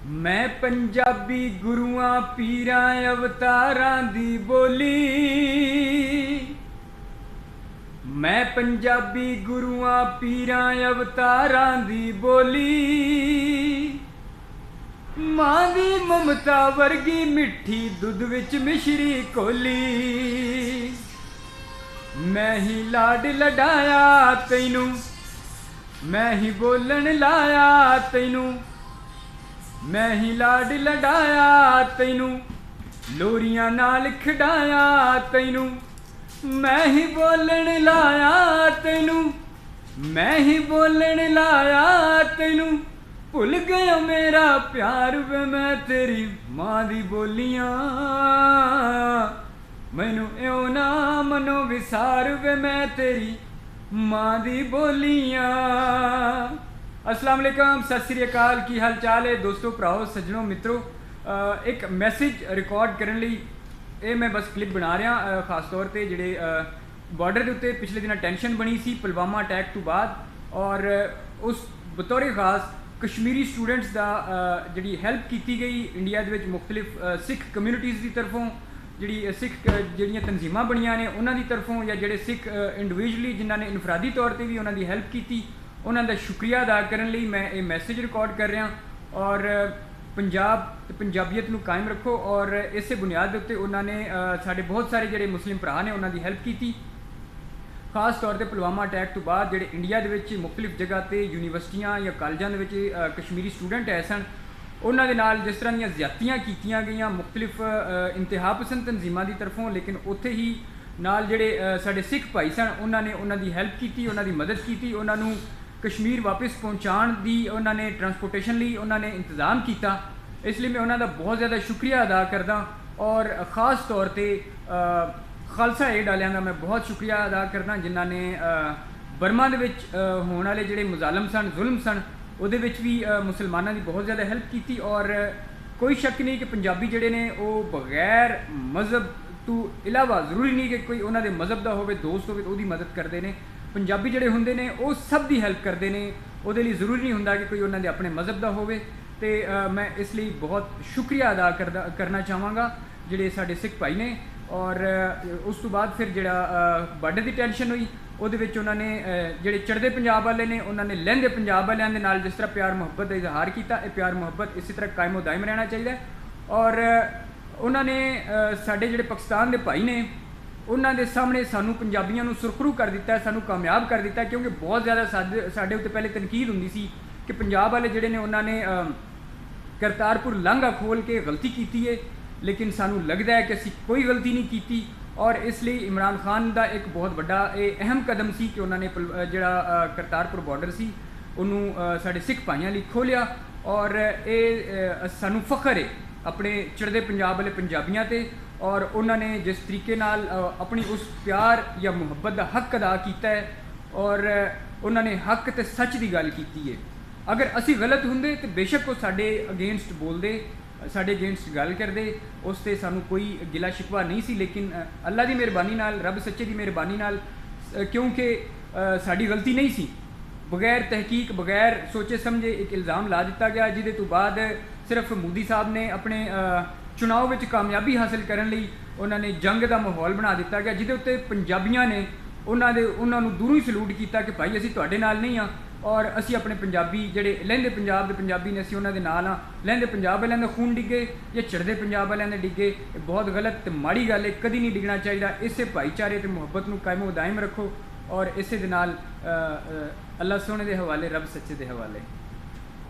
मैं पंजाबी गुरुआं पीरां अवतारां दी बोली। मैं पंजाबी गुरुआं पीरां अवतारां दी बोली। मां दी ममता वर्गी मिठी दुध विच मिश्री कोली। मैं ही लाड लडाया तैनू, मैं ही बोलन लाया तैनू, मैं ही लाड लडाया तैनू, लोरियां नाल खिडाया तैनू। मैं ही बोलन लाया तैनू, मैं ही बोलन लाया तैनू। भुल गया मेरा प्यार वे मैं तेरी मां दी बोलियां। मैनू इउं ना मनो विसार वे मैं तेरी मां दी बोलियां। अस्सलाम वालेकुम, सत श्री अकाल, की हाल चाल है दोस्तों, भराओ, सज्जनों, मित्रों। एक मैसेज रिकॉर्ड करने लई ये मैं बस क्लिप बना रहा, खास तौर पर जिहड़े बॉर्डर के उत्ते पिछले दिन टेंशन बनी सी पुलवामा अटैक तो बाद, और उस बतौर खास कश्मीरी स्टूडेंट्स का जी हैल्प की गई इंडिया के मुख्तलिफ सिख कम्यूनिटीज़ की तरफों, जी सिख जड़ियाँ तनजीमां बनिया ने उन्होंने तरफों, या जोड़े सिख इंडिविजुअली जिन्होंने इनफरादी तौर पर भी उन्होंने हैल्प की, उन्होंने शुक्रिया अदा करने लई मैं ये मैसेज रिकॉर्ड कर रहा। और पंजाब ते पंजाबीयत नूं कायम रखो। और इस बुनियाद के उत्ते उन्होंने साढ़े बहुत सारे जोड़े मुस्लिम भरा ने उन्होंने हैल्प की, खास तौर पर पुलवामा अटैक तो बाद जोड़े इंडिया के मुख्तलिफ जगह पर यूनीवर्सिटियां या कॉलेजों के कश्मीरी स्टूडेंट है सन, उन्होंने नाल जिस तरह दी ज्यादतियां कीतियां गईयां मुख्तलिफ इंतहा पसंद तंजीमां की तरफों, लेकिन उत्थे ही नाल जोड़े साढ़े सिख भाई सन उन्होंने उन्होंने हैल्प की, उन्होंने मदद की, उन्होंने कश्मीर वापस पहुँचाने की उन्होंने ट्रांसपोर्टेशन लिए उन्होंने इंतजाम किया। इसलिए मैं उन्होंने बहुत ज़्यादा शुक्रिया अदा करदा। और ख़ास तौर पर खालसा एड वालियां का मैं बहुत शुक्रिया अदा करना, जिन्होंने बर्मा दे विच होने वाले जोड़े मुजालम सन, जुल्म सन, उहदे विच भी मुसलमानों की बहुत ज़्यादा हैल्प की। और कोई शक नहीं कि पंजाबी जोड़े ने वो बगैर मज़हब तो इलावा ज़रूरी नहीं कि कोई उन्होंने मज़हब का होवे दोस्त होवे तो उसकी मदद करते हैं। पंजाबी जोड़े होंदे ने वो सब की हैल्प करते हैं, वो ज़रूरी नहीं होंदा कि कोई उन्होंने अपने मज़हब का होवे। तो मैं इसलिए बहुत शुक्रिया अदा करना चाहवागा जोड़े साढ़े सिख भाई ने। और उस तो बाद फिर जो बॉर्डर की टेंशन हुई उहदे विच उन्होंने जोड़े चढ़ते पंजाब वाले ने उन्होंने लहंदे पंजाब वालियां दे नाल जिस तरह प्यार मुहब्बत का इजहार किया, ये प्यार मुहब्बत इसी तरह कायम दायम रहना चाहिए। और उन्होंने साढ़े जोड़े पाकिस्तान के भाई ने उन्होंने सामने सानू पंजाबियों को सुरखरू कर दिता है, सानू कामयाब कर दिता है, क्योंकि बहुत ज़्यादा साढ़े उत्ते पहले तनकीद होंदी सी कि पंजाब वाले जोड़े ने उन्होंने करतारपुर लांघा खोल के गलती की है, लेकिन सानू लगता है कि असी कोई गलती नहीं की। और इसलिए इमरान खान का एक बहुत बड़ा अहम कदम सी कि उन्होंने जोड़ा करतारपुर बॉर्डर से उन्होंने साढ़े सिख भाइयों लिए खोलिया। और ये सानू फखर है अपने चढ़ते पंजाब वाले पंजाबियों ते। और उन्होंने जिस तरीके नाल अपनी उस प्यार या मुहब्बत का हक अदा किया है, और उन्होंने हक ते सच की गल की है। अगर असी गलत होंदे तो बेशक वो साढ़े अगेंस्ट बोलते, साढ़े अगेंस्ट गल करते, उस ते सानू कोई गिला शिकवा नहीं सी। लेकिन अल्लाह की मेहरबानी नाल, रब सच्चे की मेहरबानी नाल, क्योंकि साड़ी गलती नहीं सी, बगैर तहकीक बगैर सोचे समझे एक इल्ज़ाम ला दिता गया, जिदे तो बाद सिर्फ मोदी साहब ने अपने चुनाव में कामयाबी हासिल करने लई उन्होंने जंग का माहौल बना दिता गया, जिदे उत्ते पंजाबियों ने उन्होंने दूरों ही सलूट किया कि भाई असी तुहाडे नाल नहीं हाँ, और असी अपने पंजाबी जोड़े लहंदे पंजाब के पंजाबी ने असी उन्होंने नाल हाँ। लहंदे पंजाब वालों का खून डिगे या चढ़ते पंजाब वालों ने डिगे, बहुत गलत तो माड़ी गल है, कभी नहीं डिगना चाहिए। इस भाईचारे तो मुहब्बत को कायम दायम रखो, और इस दे नाल अल्लाह सोने के हवाले, रब सच्चे के हवाले।